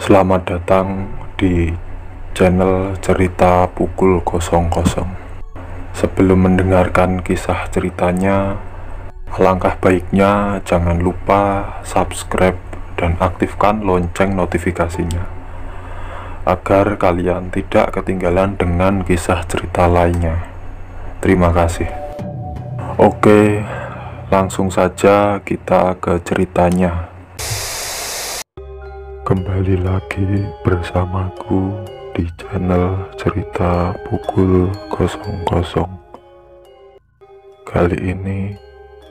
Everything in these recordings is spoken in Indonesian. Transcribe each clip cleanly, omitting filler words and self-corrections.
Selamat datang di channel cerita pukul 00. Sebelum mendengarkan kisah ceritanya, alangkah baiknya jangan lupa subscribe dan aktifkan lonceng notifikasinya agar kalian tidak ketinggalan dengan kisah cerita lainnya. Terima kasih. Oke, langsung saja kita ke ceritanya. Kembali lagi bersamaku di channel cerita pukul 00. Kali ini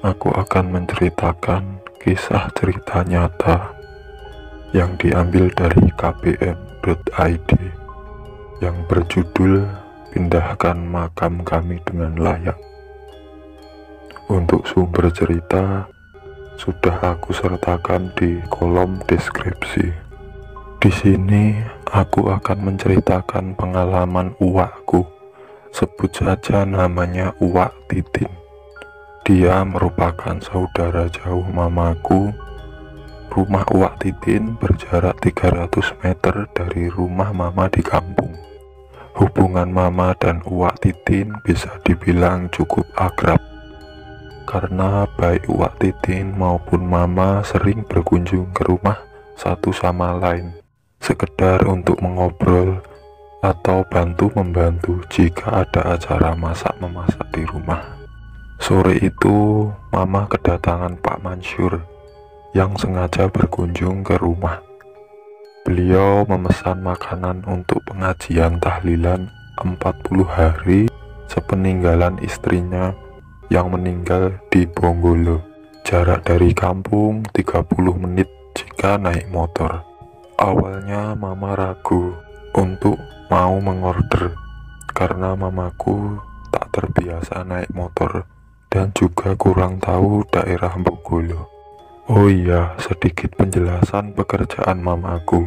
aku akan menceritakan kisah cerita nyata yang diambil dari kbm.id yang berjudul "Pindahkan Makam Kami dengan Layak". Untuk sumber cerita sudah aku sertakan di kolom deskripsi. Di sini aku akan menceritakan pengalaman uwakku. Sebut saja namanya Uwak Titin. Dia merupakan saudara jauh mamaku. Rumah Uwak Titin berjarak 300 meter dari rumah mama di kampung. Hubungan mama dan Uwak Titin bisa dibilang cukup akrab, karena baik Uwak Titin maupun mama sering berkunjung ke rumah satu sama lain, sekedar untuk mengobrol atau bantu-membantu jika ada acara masak-memasak di rumah. Sore itu, mama kedatangan Pak Mansur yang sengaja berkunjung ke rumah. Beliau memesan makanan untuk pengajian tahlilan 40 hari sepeninggalan istrinya yang meninggal di Bonggolo. Jarak dari kampung 30 menit jika naik motor. Awalnya mama ragu untuk mau mengorder karena mamaku tak terbiasa naik motor dan juga kurang tahu daerah Bonggolo. Oh iya, sedikit penjelasan pekerjaan mamaku.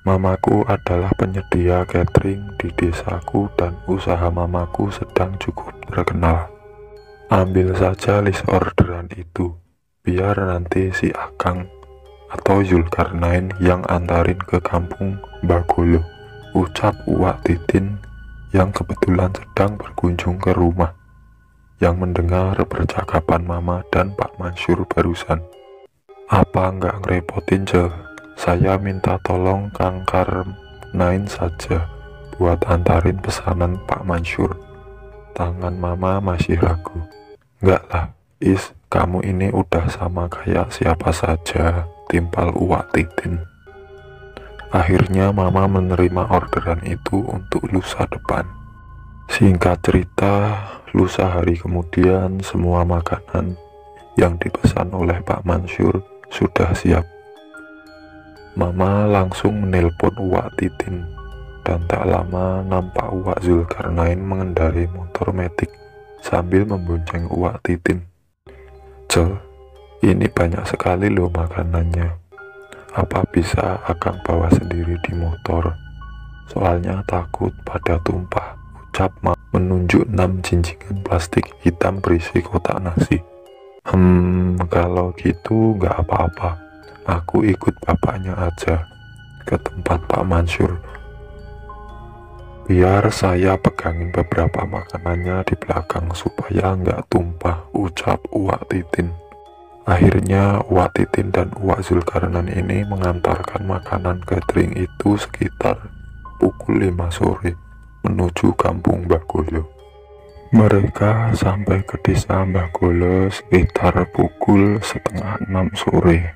Mamaku adalah penyedia catering di desaku dan usaha mamaku sedang cukup terkenal. Ambil saja list orderan itu, biar nanti si Akang atau Zulkarnain yang antarin ke kampung Bagolo, ucap Uwak Titin yang kebetulan sedang berkunjung ke rumah, yang mendengar percakapan mama dan Pak Mansur barusan. Apa nggak ngerepotin Je? Saya minta tolong Kang Karnain saja buat antarin pesanan Pak Mansur. Tangan mama masih ragu. Nggak lah, Is, kamu ini udah sama kayak siapa saja, timpal Uwak Titin. Akhirnya mama menerima orderan itu untuk lusa depan. Singkat cerita, lusa hari kemudian semua makanan yang dipesan oleh Pak Mansur sudah siap. Mama langsung menelpon Uwak Titin, dan tak lama nampak Uwak Zulkarnain mengendarai motor metik sambil membonceng Uwak Titin. "Cel, ini banyak sekali loh makanannya. Apa bisa Akang bawa sendiri di motor? Soalnya takut pada tumpah," ucap menunjuk 6 jinjingan plastik hitam berisi kotak nasi. Kalau gitu nggak apa-apa. Aku ikut bapaknya aja ke tempat Pak Mansur. Biar saya pegangin beberapa makanannya di belakang supaya nggak tumpah, ucap Uwak Titin. Akhirnya Uwak Titin dan Uwak Zulkarnain ini mengantarkan makanan catering itu sekitar pukul 5 sore menuju kampung Bagolo. Mereka sampai ke desa Bagolo sekitar pukul setengah 6 sore.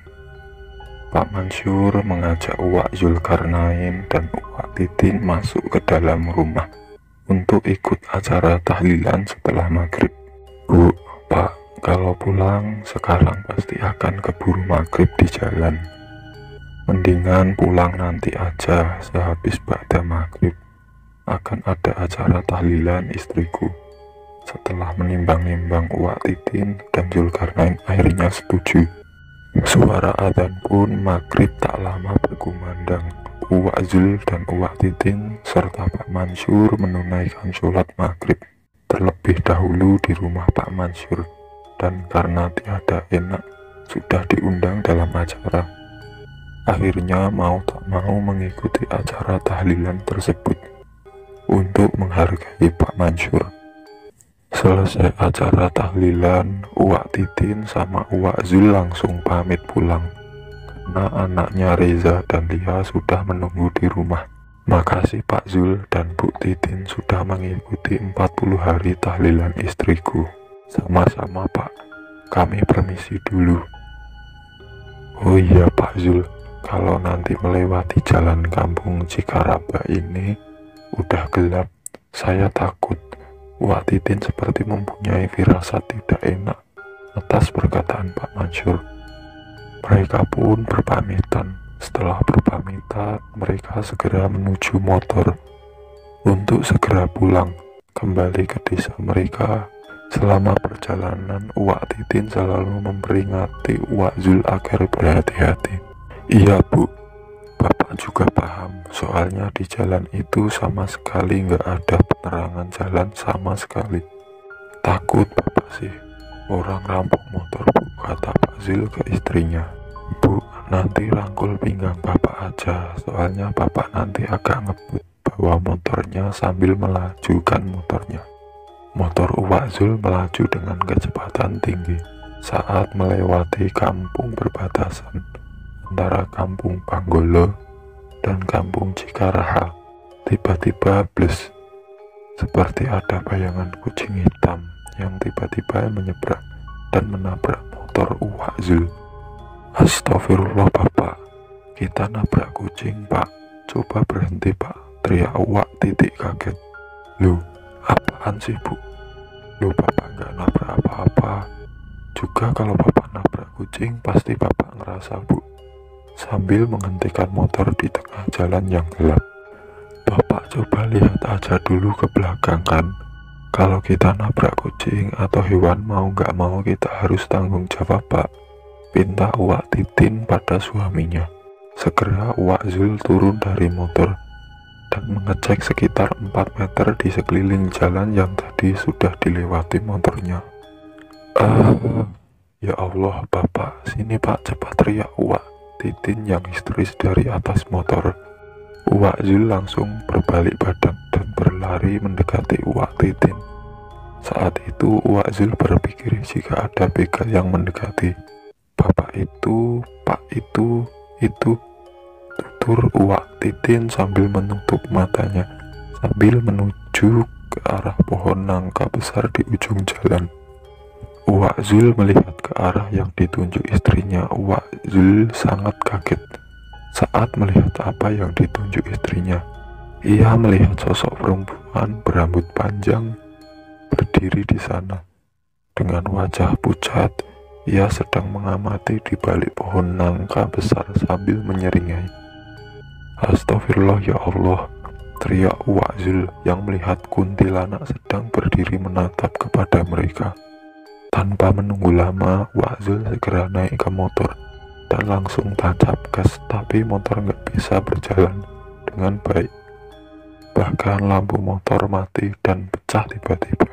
Pak Mansur mengajak Uwak Zulkarnain dan Uwak Titin masuk ke dalam rumah untuk ikut acara tahlilan setelah maghrib. "Bu, Pak, kalau pulang sekarang pasti akan keburu maghrib di jalan. Mendingan pulang nanti aja sehabis ba'da maghrib. Akan ada acara tahlilan istriku." Setelah menimbang-nimbang, Uwak Titin dan Zulkarnain akhirnya setuju. Suara adzan pun maghrib tak lama berkumandang. Uwak Zul dan Uwak Titin serta Pak Mansur menunaikan sholat maghrib terlebih dahulu di rumah Pak Mansur, dan karena tiada enak sudah diundang dalam acara. Akhirnya mau tak mau mengikuti acara tahlilan tersebut untuk menghargai Pak Mansur. Selesai acara tahlilan, Uwak Titin sama Uwak Zul langsung pamit pulang karena anaknya Reza dan Lia sudah menunggu di rumah. Makasih Pak Zul dan Bu Titin sudah mengikuti 40 hari tahlilan istriku. Sama-sama Pak, kami permisi dulu. Oh iya Pak Zul, kalau nanti melewati jalan kampung Cikaraba ini udah gelap, saya takut Wak Titin seperti mempunyai firasat tidak enak atas perkataan Pak Mansur. Mereka pun berpamitan. Setelah berpamitan, mereka segera menuju motor untuk segera pulang kembali ke desa mereka. Selama perjalanan, Uwak Titin selalu memperingati Uwak Zul agar berhati-hati. Iya Bu, Bapak juga paham, soalnya di jalan itu sama sekali nggak ada penerangan jalan sama sekali. Takut Bapak sih, orang rampok motor Bu, kata Pak Zul ke istrinya. Bu, nanti rangkul pinggang Bapak aja, soalnya Bapak nanti agak ngebut bawa motornya sambil melajukan motornya. Motor Uwak Zul melaju dengan kecepatan tinggi saat melewati kampung perbatasan antara kampung Panggolo dan kampung Cikaraha. Tiba-tiba bles, seperti ada bayangan kucing hitam yang tiba-tiba menyeberang dan menabrak motor Uwak Zul. Astagfirullah Bapak, kita nabrak kucing Pak, coba berhenti Pak, teriak Uwak Titik kaget. Loh, apaan sih Bu? Loh Bapak nggak nabrak apa-apa. Juga kalau Bapak nabrak kucing pasti Bapak ngerasa Bu, sambil menghentikan motor di tengah jalan yang gelap. Bapak coba lihat aja dulu ke belakang kan. Kalau kita nabrak kucing atau hewan mau nggak mau kita harus tanggung jawab Pak, pinta Uwak Titin pada suaminya. Segera Uwak Zul turun dari motor dan mengecek sekitar 4 meter di sekeliling jalan yang tadi sudah dilewati motornya. Ya Allah Bapak, sini Pak, cepat, teriak Uwak Titin yang histeris dari atas motor. Uwak Zul langsung berbalik badan dan berlari mendekati Uwak Titin. Saat itu Uwak Zul berpikir jika ada begal yang mendekati. Bapak itu, Pak itu, tutur Uwak Titin sambil menutup matanya, sambil menuju ke arah pohon nangka besar di ujung jalan. Uwak Zul melihat ke arah yang ditunjuk istrinya. Uwak Zul sangat kaget saat melihat apa yang ditunjuk istrinya. Ia melihat sosok perempuan berambut panjang berdiri di sana. Dengan wajah pucat, ia sedang mengamati di balik pohon nangka besar sambil menyeringai. Astagfirullah ya Allah, teriak Uwak Zul yang melihat kuntilanak sedang berdiri menatap kepada mereka. Tanpa menunggu lama, Uwak Zul segera naik ke motor dan langsung tancap gas, tapi motor nggak bisa berjalan dengan baik. Bahkan lampu motor mati dan pecah tiba-tiba.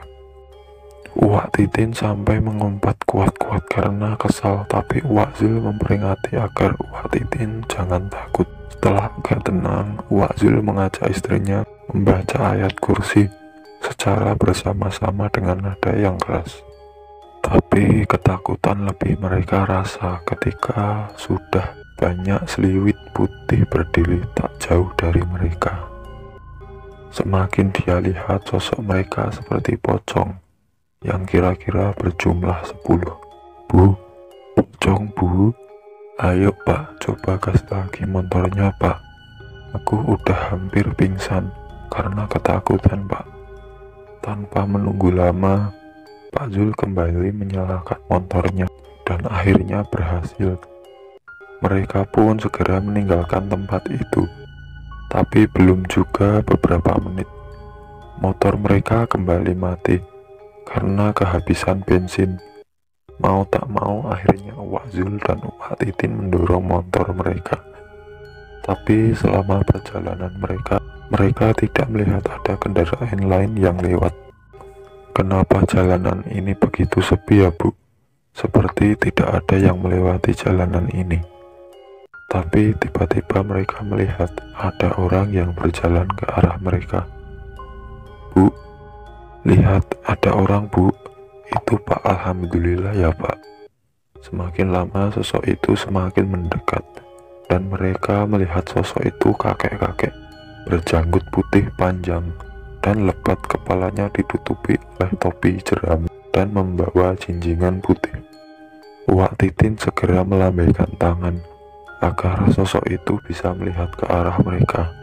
Uwak Titin sampai mengumpat kuat-kuat karena kesal, tapi Uwak Zul memperingati agar Uwak Titin jangan takut. Setelah agak tenang, Uwak Zul mengajak istrinya membaca ayat kursi secara bersama-sama dengan nada yang keras. Tapi ketakutan lebih mereka rasa ketika sudah banyak seliwit putih berdiri tak jauh dari mereka. Semakin dia lihat, sosok mereka seperti pocong yang kira-kira berjumlah 10. Bu, pocong Bu, ayo Pak, coba gas lagi motornya Pak. Aku udah hampir pingsan karena ketakutan Pak. Tanpa menunggu lama, Pak Zul kembali menyalakan motornya dan akhirnya berhasil. Mereka pun segera meninggalkan tempat itu. Tapi belum juga beberapa menit, motor mereka kembali mati karena kehabisan bensin. Mau tak mau akhirnya Uwak Zul dan Uwak Titin mendorong motor mereka. Tapi selama perjalanan mereka tidak melihat ada kendaraan lain yang lewat. Kenapa jalanan ini begitu sepi ya Bu? Seperti tidak ada yang melewati jalanan ini. Tapi tiba-tiba mereka melihat ada orang yang berjalan ke arah mereka. "Bu, lihat ada orang, Bu." "Itu Pak." "Alhamdulillah ya Pak." Semakin lama sosok itu semakin mendekat, dan mereka melihat sosok itu kakek-kakek berjanggut putih panjang dan lebat, kepalanya ditutupi oleh topi jerami dan membawa jinjingan putih. Wak Titin segera melambaikan tangan agar sosok itu bisa melihat ke arah mereka.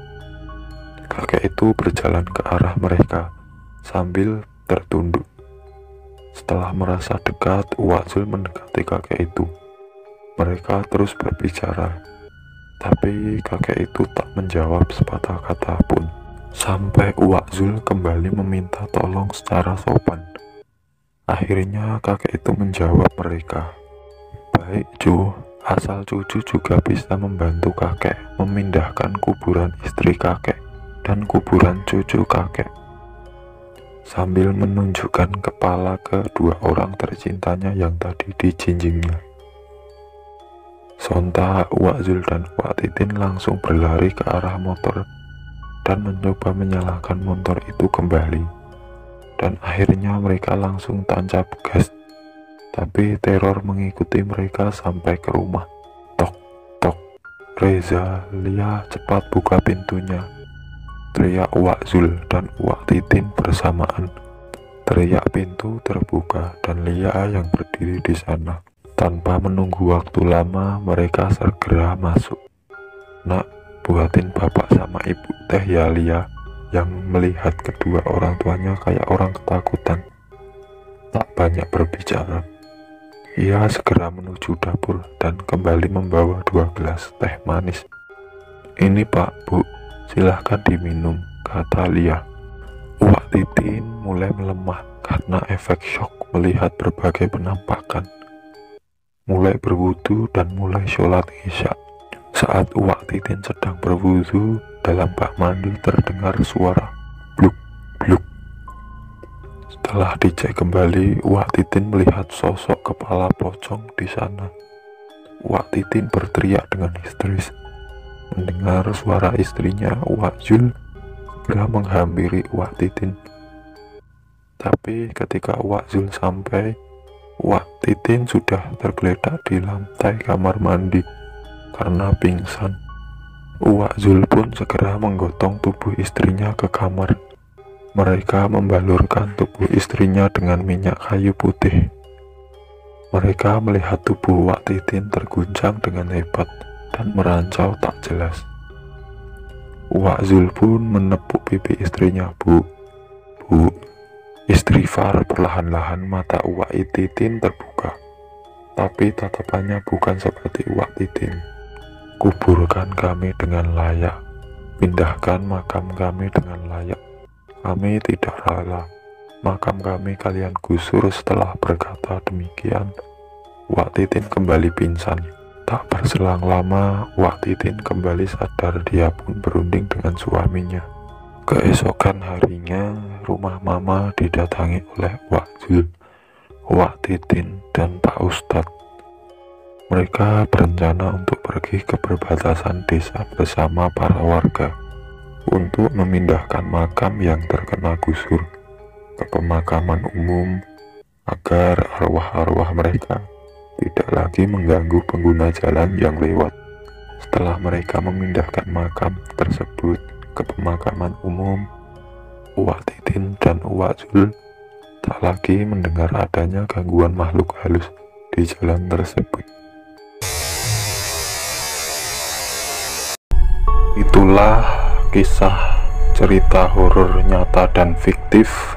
Kakek itu berjalan ke arah mereka sambil tertunduk. Setelah merasa dekat, Wak Zul mendekati kakek itu. Mereka terus berbicara, tapi kakek itu tak menjawab sepatah kata pun. Sampai Wak Zul kembali meminta tolong secara sopan. Akhirnya kakek itu menjawab mereka, "Baik Ju, asal cucu juga bisa membantu kakek memindahkan kuburan istri kakek dan kuburan cucu kakek." Sambil menunjukkan kepala ke dua orang tercintanya yang tadi dijinjingnya. Sontak Wak Zul dan Wak Titin langsung berlari ke arah motor dan mencoba menyalakan motor itu kembali. Dan akhirnya mereka langsung tancap gas. Tapi teror mengikuti mereka sampai ke rumah. "Tok, tok, Reza, Lia, cepat buka pintunya!" teriak Wak Zul dan Wak Titin bersamaan. Teriak pintu terbuka dan Lia yang berdiri di sana. Tanpa menunggu waktu lama, mereka segera masuk. "Nak, buatin bapak sama ibu teh ya Lia." Yang melihat kedua orang tuanya kayak orang ketakutan, tak banyak berbicara. Ia segera menuju dapur dan kembali membawa 2 gelas teh manis. "Ini Pak, Bu, silahkan diminum," kata Lia. Wak Titin mulai melemah karena efek syok melihat berbagai penampakan. Mulai berwudu dan mulai sholat isya. Saat Wak Titin sedang berwudu, dalam bak mandi terdengar suara bluk bluk. Setelah dicek kembali, Wak Titin melihat sosok kepala pocong di sana. Wak Titin berteriak dengan histeris. Mendengar suara istrinya, Wak Zul segera menghampiri Wak Titin. Tapi ketika Wak Zul sampai, Wak Titin sudah tergeletak di lantai kamar mandi karena pingsan. Wak Zul pun segera menggotong tubuh istrinya ke kamar. Mereka membalurkan tubuh istrinya dengan minyak kayu putih. Mereka melihat tubuh Wak Titin terguncang dengan hebat dan merancau tak jelas. Wak Zul pun menepuk pipi istrinya. Bu, istighfar." Perlahan-lahan mata Wak Titin terbuka, tapi tatapannya bukan seperti Wak Titin. "Kuburkan kami dengan layak, pindahkan makam kami dengan layak. Kami tidak rela makam kami kalian gusur." Setelah berkata demikian, Wak Titin kembali pingsan. Tak berselang lama, Wak Titin kembali sadar. Dia pun berunding dengan suaminya. Keesokan harinya, rumah Mama didatangi oleh Wak Zul, Wak Titin, dan Pak Ustadz. Mereka berencana untuk pergi ke perbatasan desa bersama para warga untuk memindahkan makam yang terkena gusur ke pemakaman umum agar arwah-arwah mereka tidak lagi mengganggu pengguna jalan yang lewat. Setelah mereka memindahkan makam tersebut ke pemakaman umum, Wak Titin dan Wak Zul tak lagi mendengar adanya gangguan makhluk halus di jalan tersebut. Itulah kisah cerita horor nyata dan fiktif.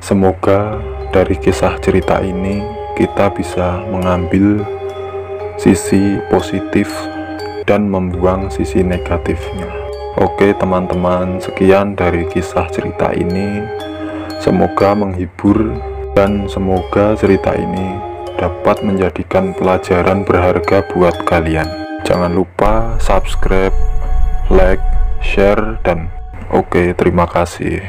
Semoga dari kisah cerita ini kita bisa mengambil sisi positif dan membuang sisi negatifnya. Oke teman-teman, sekian dari kisah cerita ini. Semoga menghibur dan semoga cerita ini dapat menjadikan pelajaran berharga buat kalian. Jangan lupa subscribe, like, share, dan oke, terima kasih.